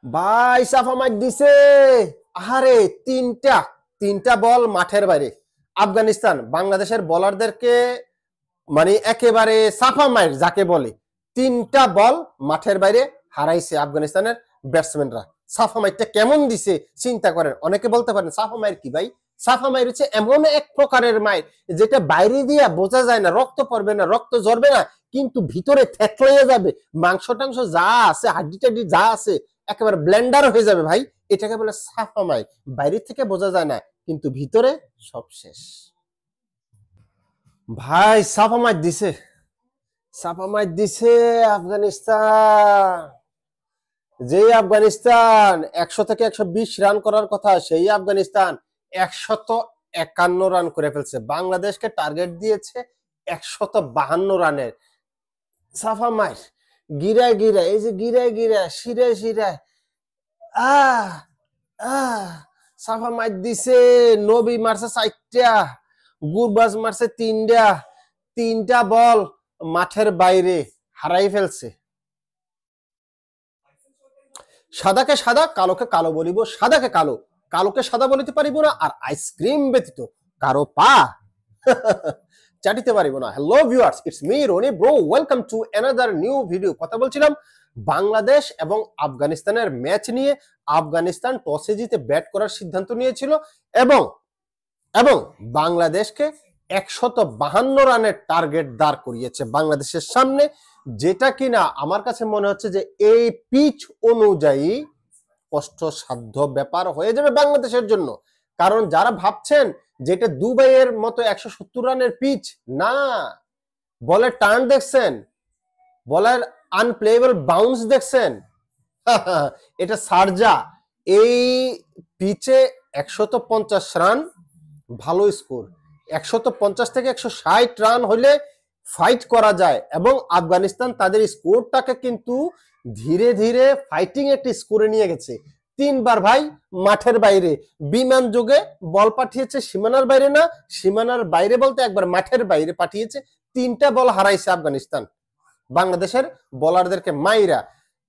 ভাই সাফা মাইর দিছে। আরে তিনটা তিনটা বল মাঠের বাইরে। আফগানিস্তান বাংলাদেশের বোলারদেরকে মানে একেবারে সাফা মাইর যাকে বলে, তিনটা বল মাঠের বাইরে হারাইছে আফগানিস্তানের ব্যাটসম্যানরা। সাফা মাইরটা কেমন দিছে চিন্তা করেন। অনেকে বলতে পারেন সাফা মাইর কি ভাই? সাফা মাইর হচ্ছে এমন এক প্রকারের মাইর যেটা বাইরে দিয়া বোঝা যায় না, রক্ত পড়বে না, রক্ত ঝরবে না, কিন্তু ভিতরে থেতলে যাবে, মাংস টাংস যা আছে, হাড্ডি টাড্ডি যা আছে একেবারে ব্লেন্ডার হয়ে যাবে ভাই। এটাকে বলে সাফা মাইর। বাইরে থেকে বোঝা যায় না, কিন্তু ভিতরে সব শেষ। ভাই সাফা মাইর দিছে, সাফা মাইর দিছে আফগানিস্তান। যে আফগানিস্তান 100 থেকে 120 রান করার কথা, সেই আফগানিস্তান 151 রান করে ফেলছে। বাংলাদেশকে টার্গেট দিয়েছে 152 রানের। সাফা মাইর গিরায় গিরায়, এই যে গিরায় গিরায়, শিরায় শিরায়, আহ আহ সাফা মাইর দিছে। নবী মারছে 4টা, গুরবাজ মারছে 3টা, তিনটা বল মাঠের বাইরে হারাই ফেলছে। সাদাকে সাদা, কালোকে কালো বলিব, সাদাকে কালো, কালোকে সাদা বলিতে পারিব না, আর আইসক্রিম ব্যতীত কারো পা চাটিতে পারিব না। Hello viewers, it's me Roni bro, welcome to another new video. কথা বলছিলাম বাংলাদেশ এবং আফগানিস্তানের ম্যাচ নিয়ে। আফগানিস্তান টসে জিতে ব্যাট করার সিদ্ধান্ত নিয়েছিল এবং এবং বাংলাদেশকে 152 রানের টার্গেট দাঁড় করিয়েছে বাংলাদেশের সামনে, যেটা কিনা আমার কাছে মনে হচ্ছে যে এই পিচ অনুযায়ী কষ্টসাধ্য ব্যাপার হয়ে যাবে বাংলাদেশের জন্য। কারণ যারা ভাবছেন যে এটা দুবাইয়ের মতো 170 রানের পিচ, না, বলের টার্ন দেখছেন, বলের আনপ্লেয়েবল বাউন্স দেখছেন, এটা সারজা। এই পিচে 150 রান ভালো স্কোর। 150 থেকে 160 রান হলে ফাইট করা যায়, এবং আফগানিস্তান তাদের স্কোরটাকে কিন্তু ধীরে ধীরে ফাইটিং একটি স্কোরে নিয়ে গেছে। 3বার ভাই মাঠের বাইরে বিমান যোগে বল পাঠিয়েছে, সীমানার বাইরে না, সীমানার বাইরে বলতে একবার মাঠের বাইরে পাঠিয়েছে। 3টা বল হারাইছে আফগানিস্তান বাংলাদেশের বোলারদেরকে মাইরা।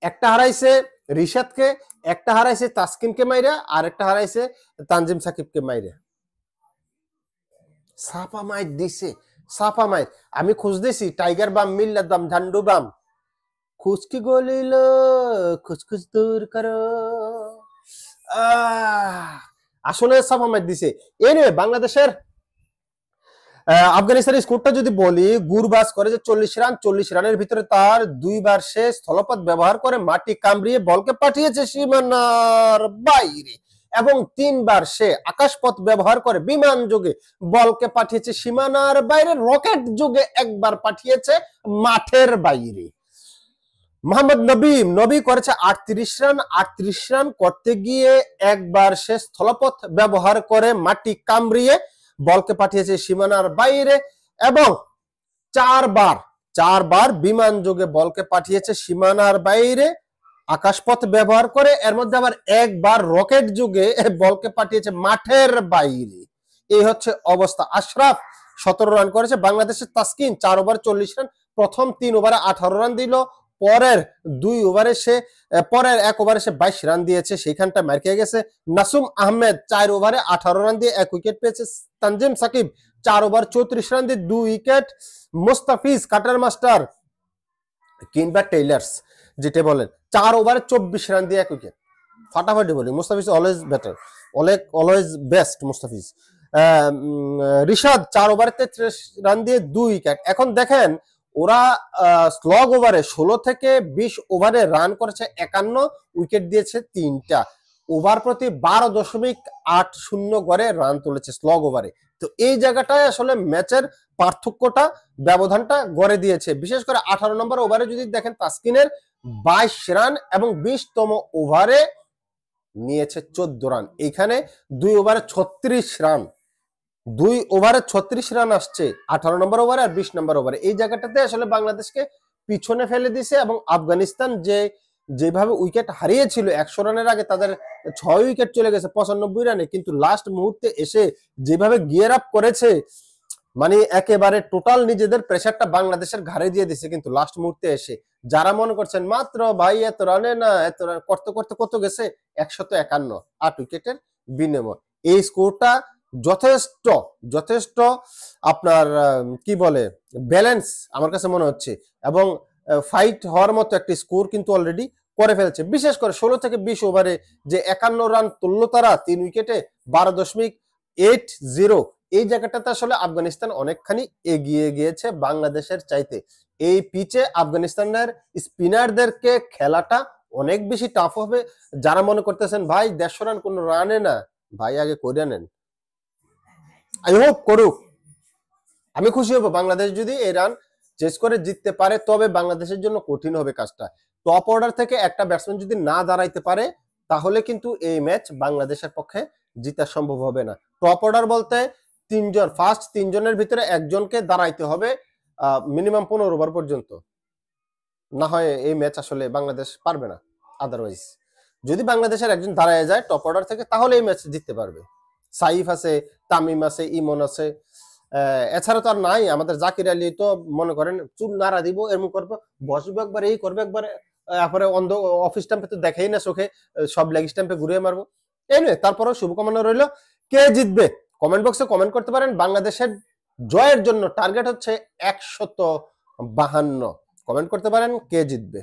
একটা হারাইছে রিশাদকে, একটা হারাইছে তাসকিনকে মাইরা, আর একটা হারাইছে তানজিম সাকিবকে মাইরা। সাপা মাইর দিছে, সাপা মাইর। আমি খুঁজতেছি টাইগার বাম, মিল্লাত বাম, ঝান্ডু বাম, খুশকি গলিল খুচখুচ দূর করো। আসলে সাপা মাইর দিছে। এনে বাংলাদেশের আফগানিস্তানের স্কোরটা যদি বলি, গুরবাজ করে যে 40 রান, 40 রানের ভিতরে তার 2বার সে স্থলপথ ব্যবহার করে মাটি কামড়িয়ে বলকে পাঠিয়েছে সীমানার বাইরে, এবং 3বার সে আকাশপথ ব্যবহার করে বিমান যোগে বলকে পাঠিয়েছে সীমানার বাইরে, রকেট যোগে একবার পাঠিয়েছে মাঠের বাইরে। মোহাম্মদ নবী করেছে 38 রান। 38 রান করতে গিয়ে একবার সে স্থলপথ ব্যবহার করে মাটি কামড়িয়ে বলকে পাঠিয়েছে সীমানার বাইরে, এবং চারবার বিমান যোগে বলকে পাঠিয়েছে সীমানার বাইরে আকাশপথ ব্যবহার করে। এর মধ্যে আবার একবার রকেট যুগে বলকে পাঠিয়েছে মাঠের বাইরে। এই হচ্ছে অবস্থা। আশরাফ 17 রান করেছে। বাংলাদেশের তাসকিন 4 ওভার 40 রান, প্রথম 3 ওভারে 18 রান দিল, পরের 1 ওভারে সে 22 রান দিয়েছে, সেইখানটা মার খেয়ে গেছে। নাসুম আহমেদ 4 ওভারে 18 রান দিয়ে 1 উইকেট পেয়েছে। তানজিম সাকিব 4 ওভার 34 রান দিয়ে 2 উইকেট। মুস্তাফিজ কাটার মাস্টার কিংবা টেইলার্স যেটা বলেন 4 ওভারে 24 রান দিয়ে 1 উইকেট। ফাটাফাটি বলি, Mustafiz always better, always best Mustafiz. Rishad 4 ওভারে 33 রান দিয়ে 2 উইকেট। এখন দেখেন ওরা স্লগ ওভারে 16 থেকে 20 ওভারে রান করেছে 51, উইকেট দিয়েছে 3টা, ওভার প্রতি 12.80 গড়ে রান তুলেছে স্লগ ওভারে। তো এই জায়গাটায় আসলে ম্যাচের পার্থক্যটা, ব্যবধানটা গড়ে দিয়েছে। বিশেষ করে 18 নম্বর ওভারে যদি দেখেন তাসকিনের 22 রান এবং 20তম ওভারে নিয়েছে 14 রান। এইখানে 2 ওভারে 36 রান, 2 ওভারে 36 রান আসছে 18 নম্বর ওভারে আর 20 নম্বর ওভারে। এই জায়গাটাতে আসলে বাংলাদেশকে পিছনে ফেলে দিছে, এবং আফগানিস্তান যেভাবে উইকেট হারিয়েছিল 100 রানের আগে, তাদের 6 উইকেট চলে গেছে 95 রানে, কিন্তু লাস্ট মুহূর্তে এসে যেভাবে গিয়ার আপ করেছে মানে একেবারে টোটাল নিজেদের প্রেসারটা বাংলাদেশের ঘাড়ে দিয়ে দিছে কিন্তু লাস্ট মুহূর্তে এসে। যারা মনে করছেন মাত্র ভাই এত রানে না, এত রান করতে করতে কত গেছে, 151 8 উইকেটের বিনিময়। এই স্কোরটা যথেষ্ট যথেষ্ট আপনার কি বলে ব্যালেন্স আমার কাছে মনে হচ্ছে, এবং ফাইট হওয়ার মতো একটি স্কোর কিন্তু অলরেডি করে ফেলেছে। বিশেষ করে 16 থেকে 20 ওভারে যে 51 রান তুললো তারা 3 উইকেটে 12.80, এই জায়গাটাতে আসলে আফগানিস্তান অনেকখানি এগিয়ে গিয়েছে বাংলাদেশের চাইতে। এই পিচে আফগানিস্তানের স্পিনারদেরকে খেলাটা অনেক বেশি টাফ হবে। যারা মনে করতেছেন ভাই 150 রান কোন রানে না, ভাই আগে করে নেন। আই হোপ করুক, আমি খুশি হব বাংলাদেশ যদি এই রান চেস করে জিততে পারে, তবে বাংলাদেশের জন্য কঠিন হবে কাজটা। টপ অর্ডার থেকে একটা ব্যাটসম্যান যদি না দাঁড়াইতে পারে তাহলে কিন্তু এই ম্যাচ বাংলাদেশের পক্ষে জিতা সম্ভব হবে না। টপ অর্ডার বলতে তিনজন, ফার্স্ট তিনজনের ভিতরে একজনকে দাঁড়াইতে হবে মিনিমাম 15 ওভার পর্যন্ত, না হয় এই ম্যাচ আসলে বাংলাদেশ পারবে না। আদারওয়াইজ যদি বাংলাদেশের একজন দাঁড়ায় যায় টপ অর্ডার থেকে তাহলে এই ম্যাচ জিততে পারবে। সাইফ আছে, তামিম আছে, ইমন আছে, এছাড়া তো আর নাই। আমাদের জাকির আলী তো মনে করেন চুল নাড়া দিব এরকম করবো, বসবো একবার, এই করবে একবার, তারপরে অন্ধ অফিস স্ট্যাম্পে তো দেখাই না চোখে, সব লেগ স্ট্যাম্পে ঘুরিয়ে মারবো। এনিওয়ে, তারপরেও শুভকামনা রইল। কে জিতবে কমেন্ট বক্সে কমেন্ট করতে পারেন। বাংলাদেশের জয়ের জন্য টার্গেট হচ্ছে 152, কমেন্ট করতে পারেন কে জিতবে।